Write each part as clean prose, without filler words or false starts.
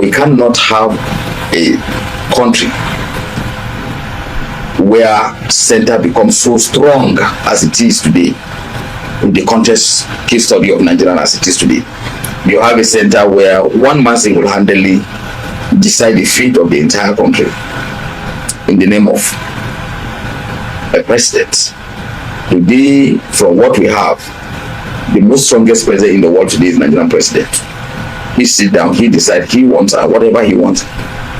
We cannot have a country where center becomes so strong as it is today. In the context case study of Nigeria as it is today, you have a center where one man single-handedly decide the fate of the entire country in the name of a president. Today, from what we have, the most strongest president in the world today is Nigerian president. He sit down, he decide, he wants whatever he wants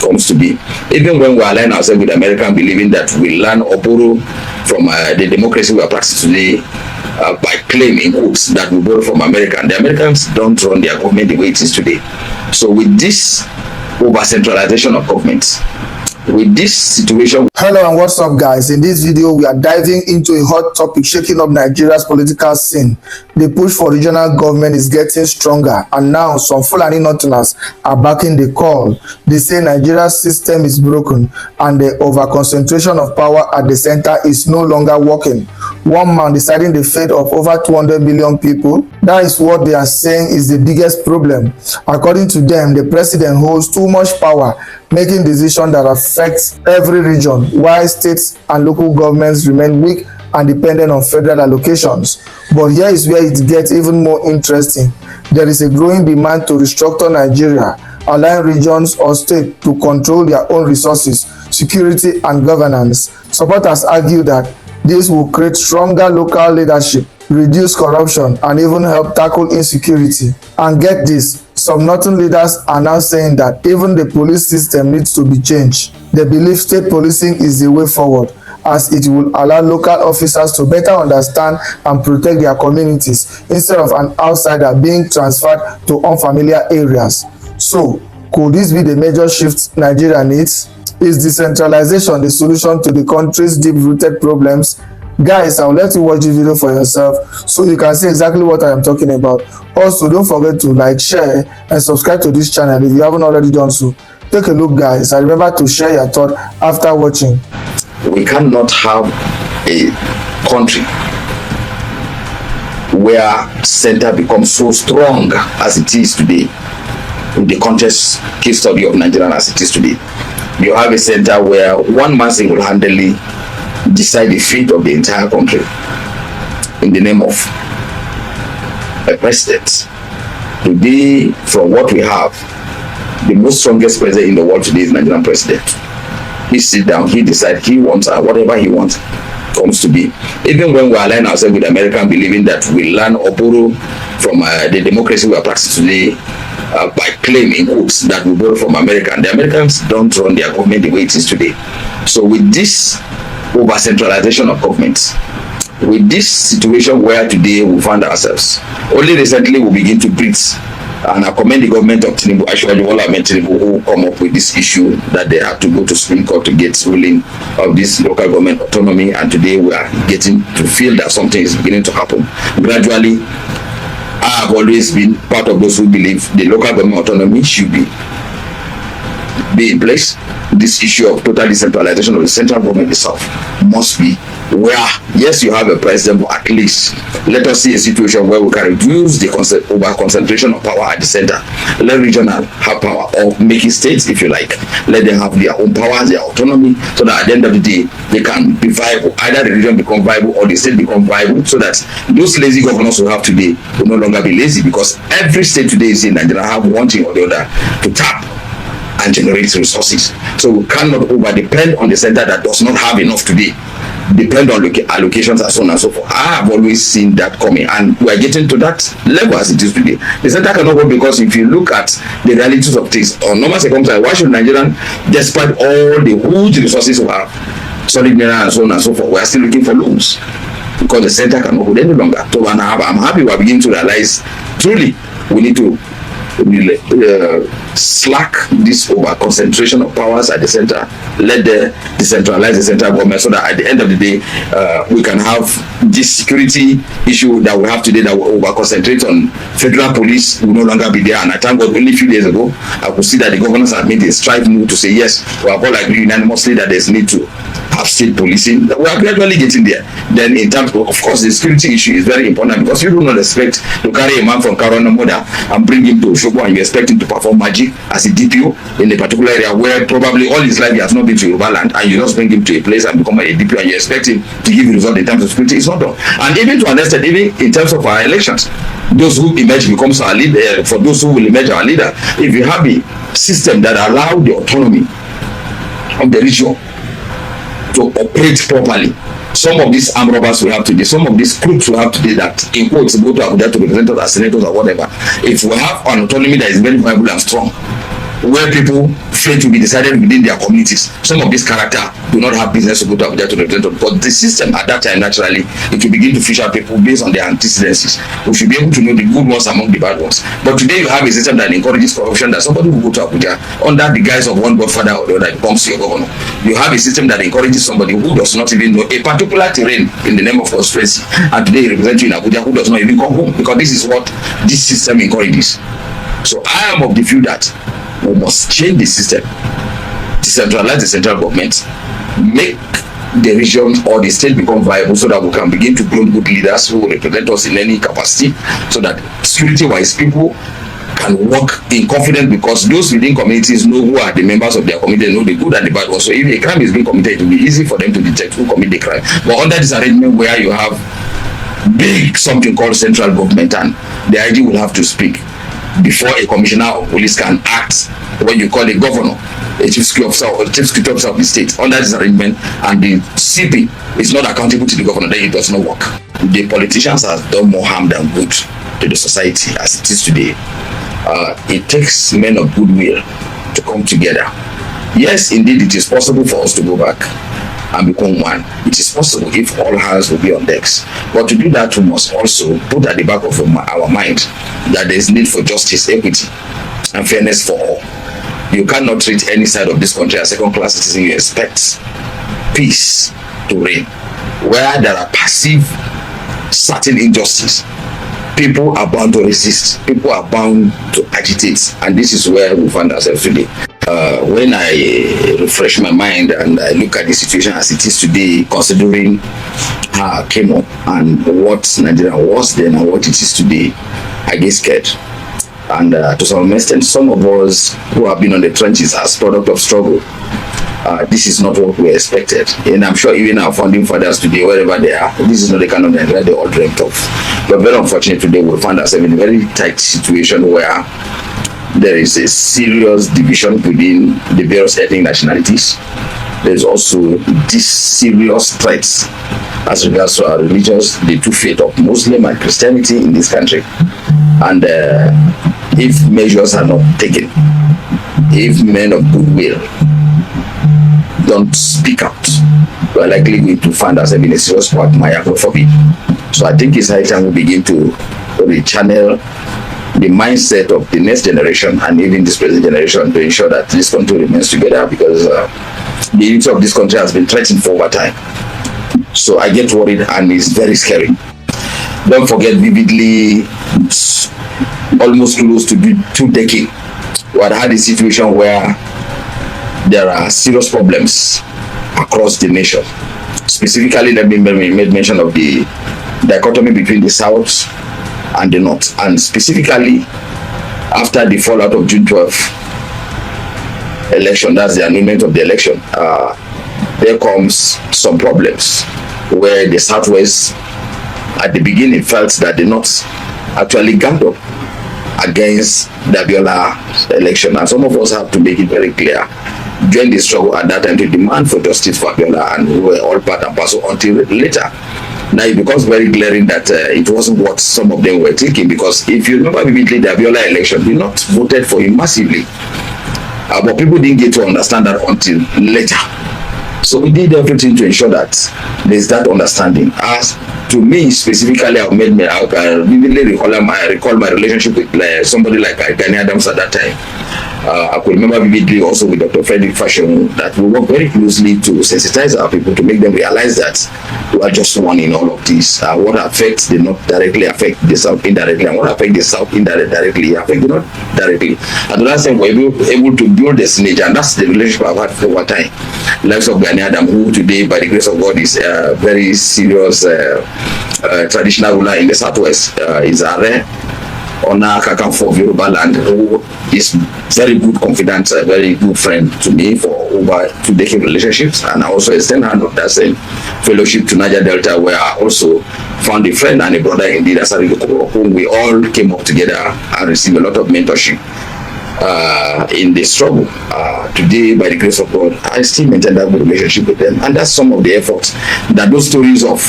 comes to be. Even when we align ourselves with America, believing that we learn or borrow from the democracy we are practicing today by claiming quotes that we borrow from America, and the Americans don't run their government the way it is today. So with this over-centralization of governments, with this situation. Hello and what's up, guys? In this video we are diving into a hot topic shaking up Nigeria's political scene. The push for regional government is getting stronger, and now some Fulani Northerners are backing the call. They say Nigeria's system is broken and the over-concentration of power at the center is no longer working. One man deciding the fate of over 200 million people, that is what they are saying is the biggest problem. According to them, the president holds too much power, making decisions that affect every region, while states and local governments remain weak and dependent on federal allocations. But here is where it gets even more interesting. There is a growing demand to restructure Nigeria, allowing regions or states to control their own resources, security, and governance. Supporters argue that this will create stronger local leadership, reduce corruption, and even help tackle insecurity. And get this, some northern leaders are now saying that even the police system needs to be changed. They believe state policing is the way forward, as it will allow local officers to better understand and protect their communities instead of an outsider being transferred to unfamiliar areas. So, could this be the major shift Nigeria needs? Is decentralization the solution to the country's deep-rooted problems? Guys, I'll let you watch the video for yourself so you can see exactly what I am talking about. Also, don't forget to like, share, and subscribe to this channel if you haven't already done so. Take a look, guys, and remember to share your thought after watching. We cannot have a country where center becomes so strong as it is today. In the context case study of Nigeria as it is today, you have a center where one man single-handedly decide the fate of the entire country in the name of a president. Today, from what we have, the most strongest president in the world today is Nigerian president. He sit down, he decide, he wants whatever he wants comes to be. Even when we align ourselves with America, believing that we learn or borrow from the democracy we are practicing today by claiming quotes that we borrow from America, and the Americans don't run their government the way it is today. So with this over-centralization of governments, with this situation where today we find ourselves, only recently we begin to breathe. And I commend the government of Tinubu, actually all Ahmed Tinubu, who come up with this issue that they have to go to Supreme Court to get ruling of this local government autonomy, and today we are getting to feel that something is beginning to happen gradually. I have always been part of those who believe the local government autonomy should be in place. This issue of total decentralization of the central government itself must be where, yes, you have a president, but at least let us see a situation where we can reduce the over concentration of power at the center. Let regional have power, or make it states, if you like. Let them have their own powers, their autonomy, so that at the end of the day, they can be viable. Either the region become viable or the state become viable, so that those lazy governors we have today will no longer be lazy, because every state today is in Nigeria have one thing or the other to tap and generate resources. So we cannot over depend on the center that does not have enough today, depend on allocations and so on and so forth. I have always seen that coming, and we are getting to that level as it is today. The center cannot go, because if you look at the realities of things on normal circumstances, why should Nigerian, despite all the huge resources we have, solid mineral and so on and so forth, we are still looking for loans, because the center cannot hold any longer. So I'm happy we are beginning to realize truly we need to slack this over concentration of powers at the center. Let the decentralize the central government, so that at the end of the day we can have this security issue that we have today, that we over concentrate on federal police will no longer be there. And I thank God, only a few days ago I could see that the governors have made a stride move to say yes, we have all agreed unanimously that there's need to have state policing. We are gradually getting there. Then in terms of course, the security issue is very important, because you do not expect to carry a man from Karana Moda and bring him to show Oshogo and you expect him to perform magic as a DPO in a particular area where probably all his life he has not been to Yoruba land, and you just bring him to a place and become a DPO and you expect him to give a result in terms of security, it's not done. And even to understand, even in terms of our elections, those who emerge becomes our leader. For those who will emerge our leader, if you have a system that allow the autonomy of the region to operate properly, some of these armed robbers we have today, some of these groups we have today that in quotes go to Abuja to represent us as senators or whatever, if we have an autonomy that is very viable and strong, where people fate will be decided within their communities, some of this character do not have business to go to Abuja to represent us. But the system at that time, naturally, it will begin to fish out people based on their antecedences. We should be able to know the good ones among the bad ones. But today you have a system that encourages corruption, that somebody will go to Abuja under the guise of one godfather or the other becomes your governor. You have a system that encourages somebody who does not even know a particular terrain in the name of constituency, and today he represents you in Abuja, who does not even come home, because this is what this system encourages. So I am of the view that we must change the system, decentralize the central government, make the region or the state become viable, so that we can begin to grow good leaders who will represent us in any capacity, so that security-wise people can work in confidence, because those within communities know who are the members of their community, know the good and the bad ones. So if a crime is being committed, it will be easy for them to detect who commit the crime. But under this arrangement where you have big something called central government, and the IG will have to speak before a commissioner of police can act, what you call a governor, a chief security officer or chief security officer of the state, under this arrangement, and the CP is not accountable to the governor, then it does not work. The politicians have done more harm than good to the society as it is today. It takes men of goodwill to come together. Yes, indeed, it is possible for us to go back and become one. It is possible if all hands will be on decks. But to do that, we must also put at the back of our mind that there is need for justice, equity, and fairness for all. You cannot treat any side of this country as second-class citizen. You expect peace to reign. Where there are perceived certain injustice, people are bound to resist, people are bound to agitate, and this is where we find ourselves today. When I refresh my mind and I look at the situation as it is today, considering how I came up and what Nigeria was then and what it is today, I get scared. And to some extent, some of us who have been on the trenches as product of struggle, this is not what we expected. And I'm sure even our founding fathers today, wherever they are, this is not the kind of Nigeria they all dreamt of. But very unfortunate today, we find ourselves in a very tight situation where there is a serious division within the various ethnic nationalities. There is also this serious threats as regards to our religions, the two faith of Muslim and Christianity in this country. And if measures are not taken, if men of goodwill don't speak out, we are likely going to find ourselves in a serious quagmire, God forbid. So I think it's high time we begin to rechannel the mindset of the next generation and even this present generation to ensure that this country remains together, because the unity of this country has been threatened for over time. So I get worried and it's very scary. Don't forget, vividly, almost close to 2 decades, we had a situation where there are serious problems across the nation. Specifically, let me make mention of the dichotomy between the South and the North, and specifically after the fallout of June 12th election, that's the annulment of the election, there comes some problems where the Southwest at the beginning felt that the North actually ganged up against the Abiola election, and some of us have to make it very clear during the struggle at that time to demand for justice for Abiola, and we were all part and parcel until later. Now it becomes very glaring that it wasn't what some of them were thinking, because if you remember vividly, the Abiola election, we not voted for him massively, but people didn't get to understand that until later. So we did everything to ensure that there's that understanding. As to me specifically, I vividly recall my relationship with somebody like Gani Adams at that time. I could remember vividly also with Dr. Frederick Fashion that we work very closely to sensitize our people, to make them realize that we are just one in all of this. What affects the North directly affect the South indirectly, and what affects the South indirectly affect the North directly. And the last time we were able to build the synergy, and that's the relationship I've had for over time. Lives of Gani Adam, who today, by the grace of God, is a very serious traditional ruler in the Southwest, is a rare Ona Kakanfo of Yoruba land, who is very good, confidant, a very good friend to me for over 2 decade relationships, and I also extend hand of that same fellowship to Niger Delta, where I also found a friend and a brother indeed, whom we all came up together and received a lot of mentorship in the struggle. Today, by the grace of God, I still maintain that good relationship with them, and that's some of the efforts that those stories of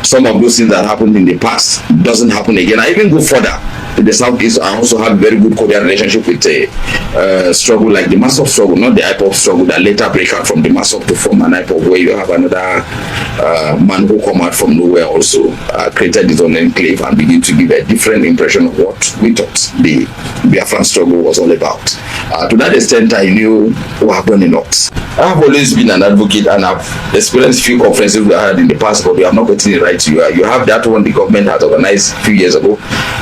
some of those things that happened in the past doesn't happen again. I even go further. In the Southeast, I also have very good cordial relationship with a struggle like the Massop struggle, not the IPOP struggle that later break out from the Massop to form an IPOP, where you have another man who come out from nowhere also created his own enclave and begin to give a different impression of what we thought the Biafran struggle was all about. To that extent, I knew what happened in Ox. I have always been an advocate, and I've experienced few conferences we had in the past, but we have not gotten it right. You have that one the government has organized a few years ago,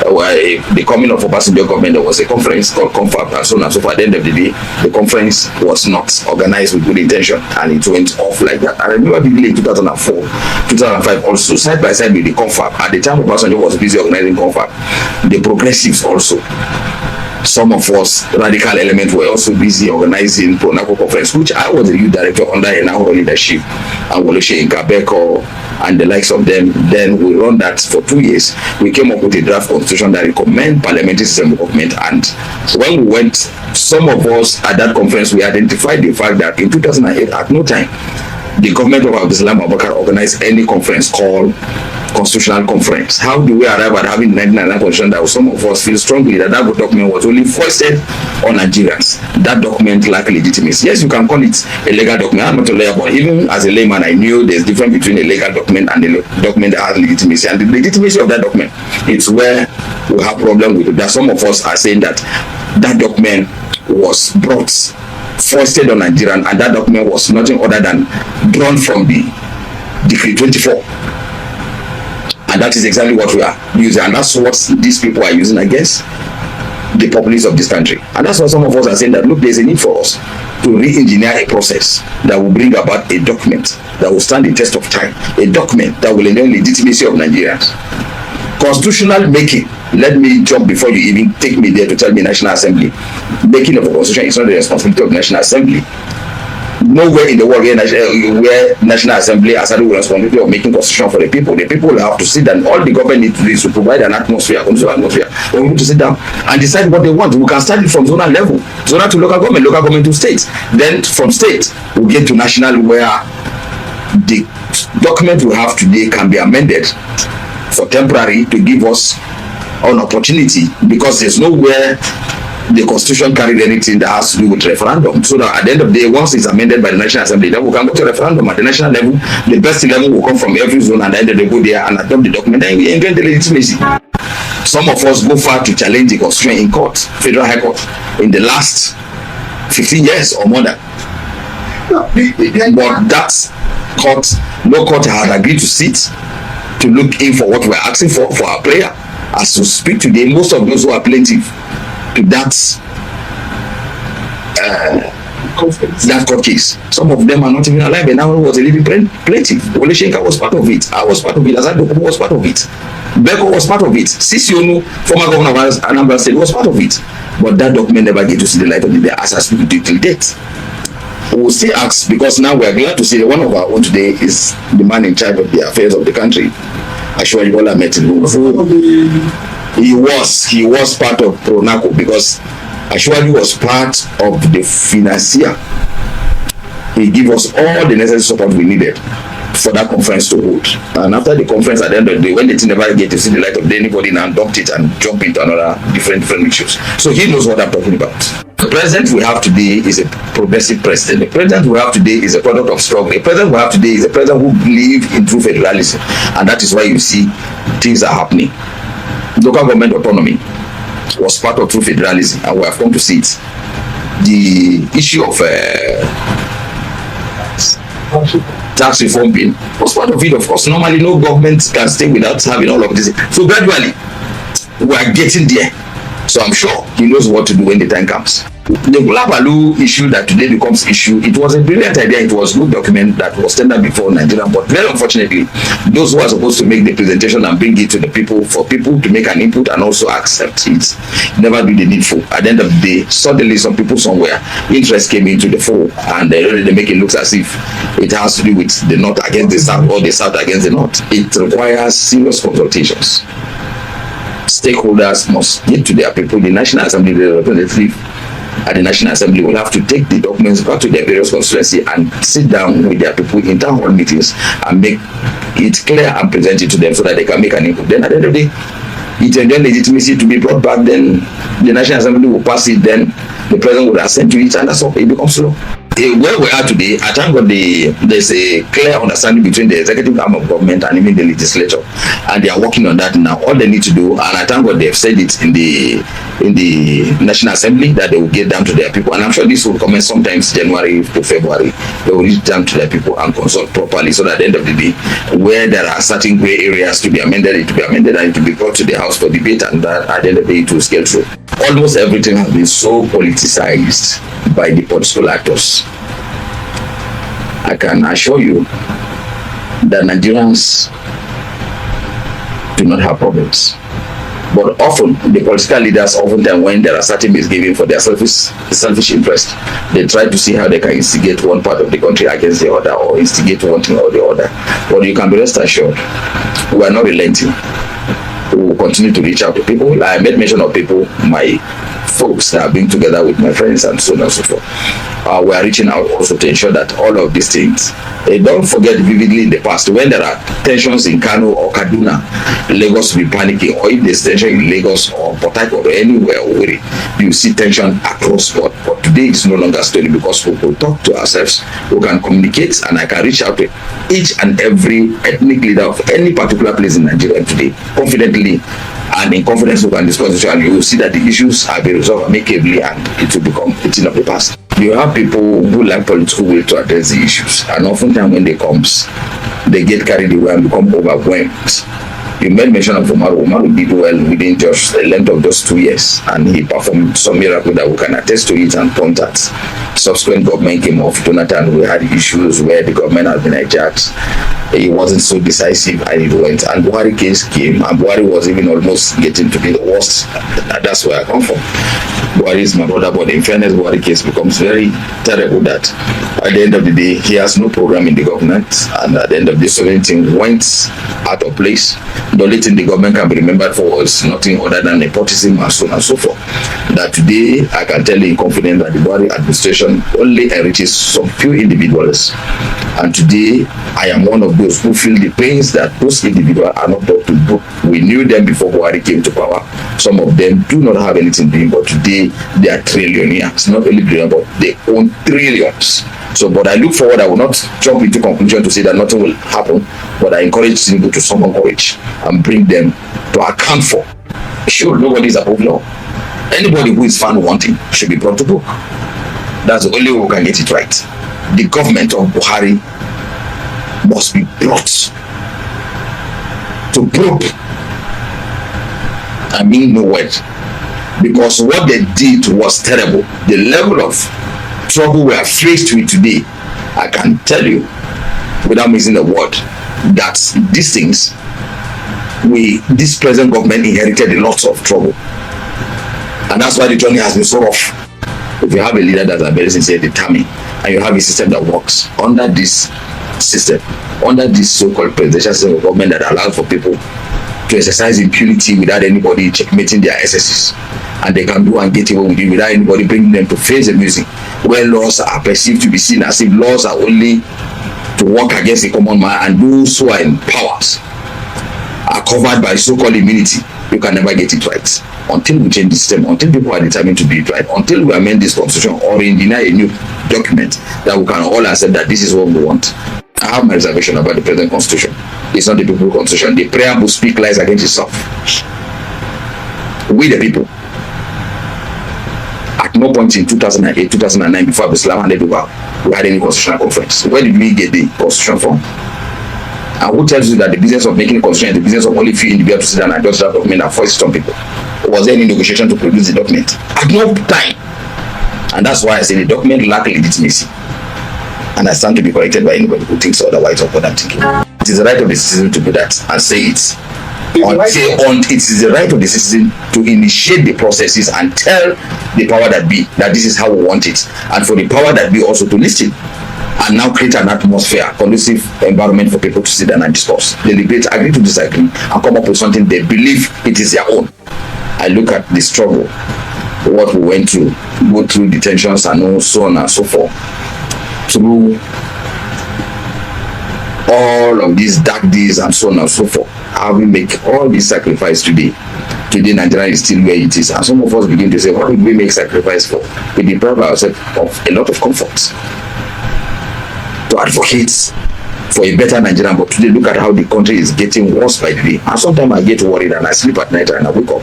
where the coming of a passenger government, there was a conference called Confab and so on and so forth. At the end of the day, the conference was not organized with good intention, and it went off like that. I remember vividly in 2004, 2005 also, side by side with the Confab. At the time, the passenger was busy organizing Confab. The progressives also, some of us radical elements were also busy organizing Pro-NACO conference, which I was the youth director under Enahoro leadership, and Woloshe Nkabeko and the likes of them. Then we run that for 2 years. We came up with a draft constitution that recommend parliamentary system of government, and when we went, some of us at that conference, we identified the fact that in 2008, at no time, the government of Abdulsalam Abubakar organized any conference called Constitutional Conference. How do we arrive at having 1999 constitution that some of us feel strongly that that document was only foisted on Nigerians? That document lacked legitimacy. Yes, you can call it a legal document. I'm not a lawyer, but even as a layman, I knew there's difference between a legal document and a document that has legitimacy. And the legitimacy of that document, it's where we have problem with it. That some of us are saying that that document was brought foisted on Nigerian, and that document was nothing other than drawn from the Decree 24. And that is exactly what we are using, and that's what these people are using against the populace of this country. And that's why some of us are saying that, look, there's a need for us to re-engineer a process that will bring about a document that will stand the test of time, a document that will enable legitimacy of Nigerians. Constitutional making, let me jump before you even take me there to tell me National Assembly. Making of a constitution is not the responsibility of the National Assembly. Nowhere in the world where National Assembly has had the responsibility of making constitution for the people. The people will have to sit down. All the government needs to do is to provide an atmosphere, conducive atmosphere, for people to sit down and decide what they want. We can start it from zonal level, zonal to local government to state. Then from state, we'll get to national, where the document we have today can be amended for temporary to give us an opportunity, because there's nowhere the constitution carried anything that has to do with referendum. So that at the end of the day, once it's amended by the National Assembly, then we can go to referendum at the national level. The best level will come from every zone, and then they go there and adopt the document, and we engage the legitimacy. Some of us go far to challenge the constitution in court, Federal High Court, in the last 15 years or more than. But that court, no court has agreed to sit to look in for what we're asking for our prayer. As to speak today, most of those who are plaintiff to that court case, some of them are not even alive, and now was a living plaintiff. Oleshenka was part of it. I was part of it. Azadoko was part of it. Beko was part of it. Sisionu, former governor of Anambra State, was part of it. But that document never get to see the light of the day as I speak till date. We will still ask, because now we are glad to see that one of our own today is the man in charge of the affairs of the country. Ashwani Bola Metinubu. He was part of Pro-NACO, because Ashwani was part of the financier. He gave us all the necessary support we needed for that conference to hold. And after the conference, at the end of the day, when the thing never get to see the light of day, anybody now adopt it and jump into another different issues. So he knows what I'm talking about. The president we have today is a progressive president. The president we have today is a product of struggle. The president we have today is a president who believes in true federalism, and that is why you see things are happening. Local government autonomy was part of true federalism, and we have come to see it. The issue of tax reform bill was part of it, of course. Normally, no government can stay without having all of this. So gradually, we are getting there. So I'm sure he knows what to do when the time comes. The Gulabalu issue that today becomes issue, it was a brilliant idea. It was a good document that was tendered before Nigeria, but very unfortunately, those who are supposed to make the presentation and bring it to the people, for people to make an input and also accept it, never do the needful. At the end of the day, suddenly some people somewhere, interest came into the fold, and they make it look as if it has to do with the North against the South or the South against the North. It requires serious consultations. Stakeholders must get to their people. The National Assembly, the representative at the National Assembly will have to take the documents back to their various constituency and sit down with their people in town hall meetings and make it clear and present it to them so that they can make an input. Then at the end of the day, it enjoys legitimacy to be brought back. Then the National Assembly will pass it. Then the president will assent to it, and that's all. It becomes law. Where we are today, I thank God there's a clear understanding between the executive arm of government and even the legislature, and they are working on that now. All they need to do, and I thank God they've said it in the National Assembly, that they will get down to their people, and I'm sure this will commence sometimes January to February. They will reach down to their people and consult properly, so that at the end of the day, where there are certain gray areas to be amended, it to be amended, and it to be brought to the House for debate, and that at the end of the day it will scale through. Almost everything has been so politicized by the political actors. I can assure you that Nigerians do not have problems. But often, the political leaders, oftentimes when there are certain misgivings for their selfish interest, they try to see how they can instigate one part of the country against the other, or instigate one thing or the other. But you can be rest assured, we are not relenting. We will continue to reach out to people. I made mention of people, my folks that have been together with my friends and so on and so forth. We are reaching out also to ensure that all of these things, don't forget vividly in the past, when there are tensions in Kano or Kaduna, Lagos will be panicking, or if there's tension in Lagos or Port Harcourt or anywhere, you see tension across board. But today it's no longer a story, because we will talk to ourselves, we can communicate, and I can reach out to each and every ethnic leader of any particular place in Nigeria today, confidently, and in confidence we can discuss it, and you will see that the issues have been resolved amicably, and it will become a thing of the past. You have people who lack political will to address the issues, and oftentimes when they come, they get carried away and become overwhelmed. You made mention of Umaru. Umaru did well within just a length of just 2 years, and he performed some miracle that we can attest to it and point at. Subsequent government came off. Jonathan, we had issues where the government had been hijacked. He wasn't so decisive, and it went. And Buhari case came, and Buhari was even almost getting to be the worst. That's where I come from. Buhari is my brother, but in fairness, Buhari case becomes very terrible that at the end of the day, he has no program in the government, and at the end of the day, everything went out of place. The only thing the government can be remembered for was nothing other than nepotism and so on and so forth. That today, I can tell you in confidence that the Buhari administration only enriches some few individuals. And today, I am one of those who feel the pains that those individuals are not brought to book. We knew them before Buhari came to power. Some of them do not have anything doing, but today they are trillionaires. Not only brilliant, but they own trillions. So, but I look forward, I will not jump into conclusion to say that nothing will happen, but I encourage Tinubu to summon courage and bring them to account for. Sure, nobody is above law. Anybody who is found wanting should be brought to book. That's the only way we can get it right. The government of Buhari must be brought to probe. I mean no word. Because what they did was terrible. The level of trouble we are faced with today, I can tell you without missing a word, that these things, this present government inherited a lot of trouble. And that's why the journey has been so rough. If you have a leader that is very sincere, determined, and you have a system that works under this system, under this so-called presidential system of government that allows for people to exercise impunity without anybody checkmating their excesses, and they can do and get away with it without anybody bringing them to face the music, where laws are perceived to be seen as if laws are only to work against the common man, and those who are in powers are covered by so-called immunity. You can never get it right until we change the system, until people are determined to do it right, until we amend this constitution or deny a new document that we can all accept that this is what we want. I have my reservation about the present constitution. It's not the people's constitution. The preamble speak lies against itself. We the people, at no point in 2008, 2009, before Islam handed over, we had any constitutional conference. Where did we get the constitution from? And who tells you that the business of making a constitution is the business of only few individuals to sit down and judge that document and force it on people? Was there any negotiation to produce the document? At no time And that's why I say the document lacks legitimacy. And I stand to be corrected by anybody who thinks otherwise of what I'm thinking. It is the right of the citizen to do that and say it. It is the right of the citizen to initiate the processes and tell the power that be that this is how we want it, and for the power that be also to listen and now create an atmosphere, conducive environment for people to sit down and discuss, deliberate, agree to disagree, and come up with something they believe it is their own. I look at the struggle, what we went through, go through detentions and so on and so forth, through all of these dark days and so on and so forth. How we make all this sacrifice today. Today Nigeria is still where it is, and some of us begin to say, what did we make sacrifice for? We deprive ourselves of a lot of comforts to advocate for a better Nigeria. But today, look at how the country is getting worse by the day. And sometimes I get worried and I sleep at night and I wake up,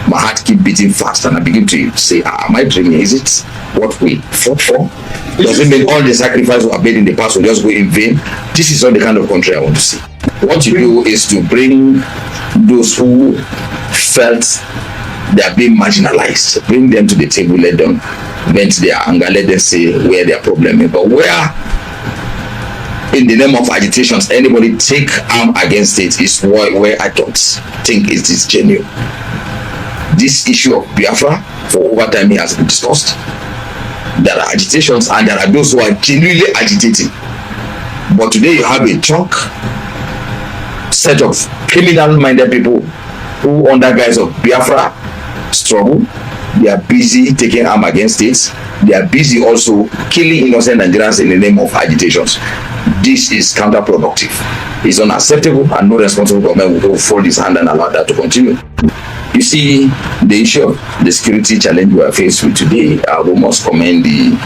my heart keep beating fast, and I begin to say, am I dreaming? Is it what we fought for? Does it mean all the sacrifice we have made in the past will just go in vain? This is not the kind of country I want to see. What you do is to bring those who felt they are being marginalized, bring them to the table, let them vent their anger, let them say where their problem is. But where in the name of agitations anybody take arm against it is where I don't think it is genuine. This issue of Biafra, for over time, it has been discussed. There are agitations and there are those who are genuinely agitating. But today you have a chunk set of criminal-minded people who, under guise of Biafra struggle, they are busy taking arm against it. They are busy also killing innocent Nigerians in the name of agitations. This is counterproductive. It's unacceptable, and no responsible government will fold his hand and allow that to continue. You see, the issue of the security challenge we are faced with today, we must commend the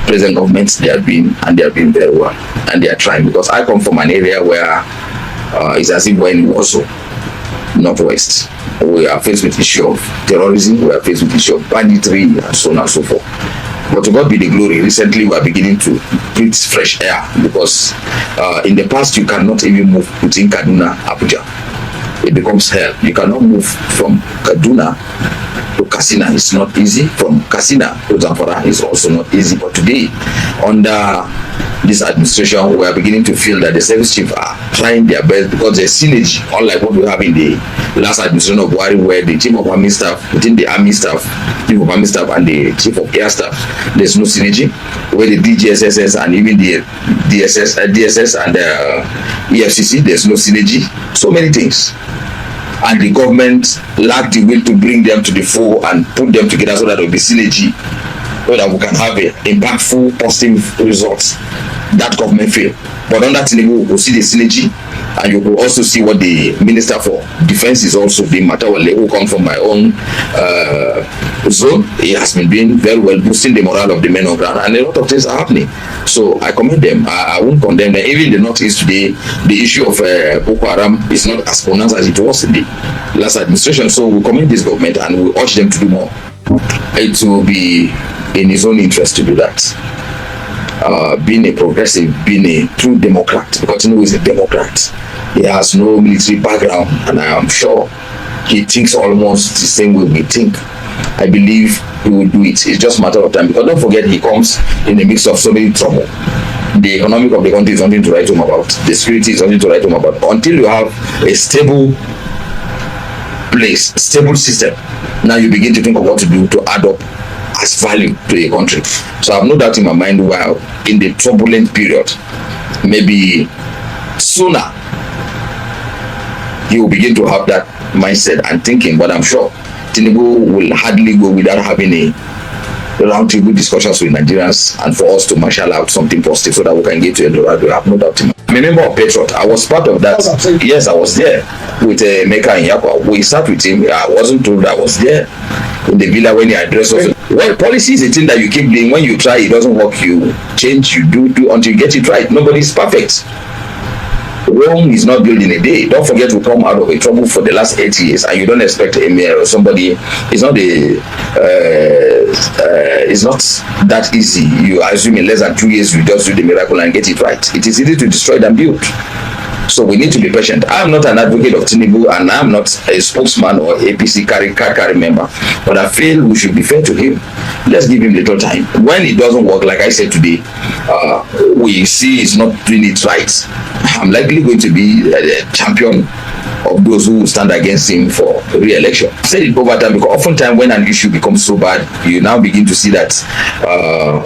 present government. They have been very well, and they are trying, because I come from an area where it's as if we're in Warsaw, Northwest. We are faced with the issue of terrorism, we are faced with the issue of banditry, and so on and so forth. But to God be the glory, recently we are beginning to breathe fresh air, because in the past you cannot even move between Kaduna and Abuja. It becomes hell. You cannot move from Kaduna to Katsina. It's not easy. From Katsina to Zamfara is also not easy. But today, under this administration, we are beginning to feel that the service chiefs are trying their best, because there's synergy, unlike what we have in the last administration of Buhari, where the chief of army staff, within the army staff, chief of army staff and the chief of air staff, there's no synergy. Where the DGSS and even the DSS and the EFCC, there's no synergy. So many things. And the government lacked the will to bring them to the fore and put them together so that there will be synergy, so that we can have a impactful, positive results. That government failed. But under Tinubu, we will see the synergy, and you will also see what the Minister for Defense is also doing. Matawale, who comes from my own zone, he has been doing very well, boosting the morale of the men on ground, and a lot of things are happening. So I commend them. I won't condemn them. Even in the Northeast today, the issue of Boko Haram is not as pronounced as it was in the last administration. So we commend this government and we urge them to do more. It will be in his own interest to do that. Being a progressive, being a true Democrat, because Tinubu is a Democrat. He has no military background, and I am sure he thinks almost the same way we think. I believe he will do it. It's just a matter of time, because don't forget, he comes in the midst of so many trouble. The economic of the country is something to write home about. The security is something to write home about. Until you have a stable place, stable system, now you begin to think of what to do to add up as value to a country. So I have no doubt in my mind, while in the turbulent period, maybe sooner he will begin to have that mindset and thinking. But I'm sure Tinubu will hardly go without having a roundtable discussions with Nigerians, and for us to marshal out something positive so that we can get to Eldorado. I have no doubt in my mind. I'm a member of Patriot. I was part of that. Yes, I was there with Meka and Yakwa. We sat with him. I wasn't told I was there in the villa when he addressed us. Well, policy is a thing that you keep doing. When you try, it doesn't work. You change, you do until you get it right. Nobody's perfect. Rome is not built in a day. Don't forget, to come out of a trouble for the last 8 years, and you don't expect a mayor or somebody. It's not it's not that easy. You assume in less than 2 years you just do the miracle and get it right. It is easy to destroy than build. So we need to be patient. I'm not an advocate of Tinubu, and I'm not a spokesman or APC carry member, but I feel we should be fair to him. Let's give him little time. When it doesn't work, like I said today, we see he's not doing it right, I'm likely going to be a champion of those who stand against him for re-election. I said it over time, because oftentimes when an issue becomes so bad, you now begin to see that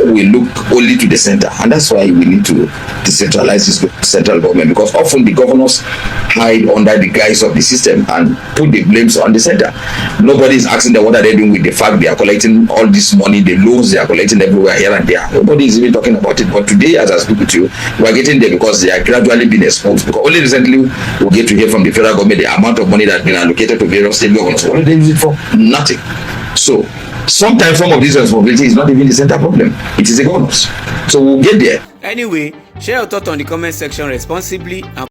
we look only to the center, and that's why we need to decentralize this central government, because often the governors hide under the guise of the system and put the blames on the center. Nobody is asking them what are they doing with the fact they are collecting all this money, the loans they are collecting everywhere here and there. Nobody is even talking about it. But today, as I speak with you, we are getting there because they are gradually being exposed. Because only recently we get to hear from the federal government the amount of money that has been allocated to various state governments. What do they use it for? Nothing. So sometimes some of this responsibility is not even the center problem, it is the governors. So we'll get there. Anyway, share your thoughts on the comment section responsibly and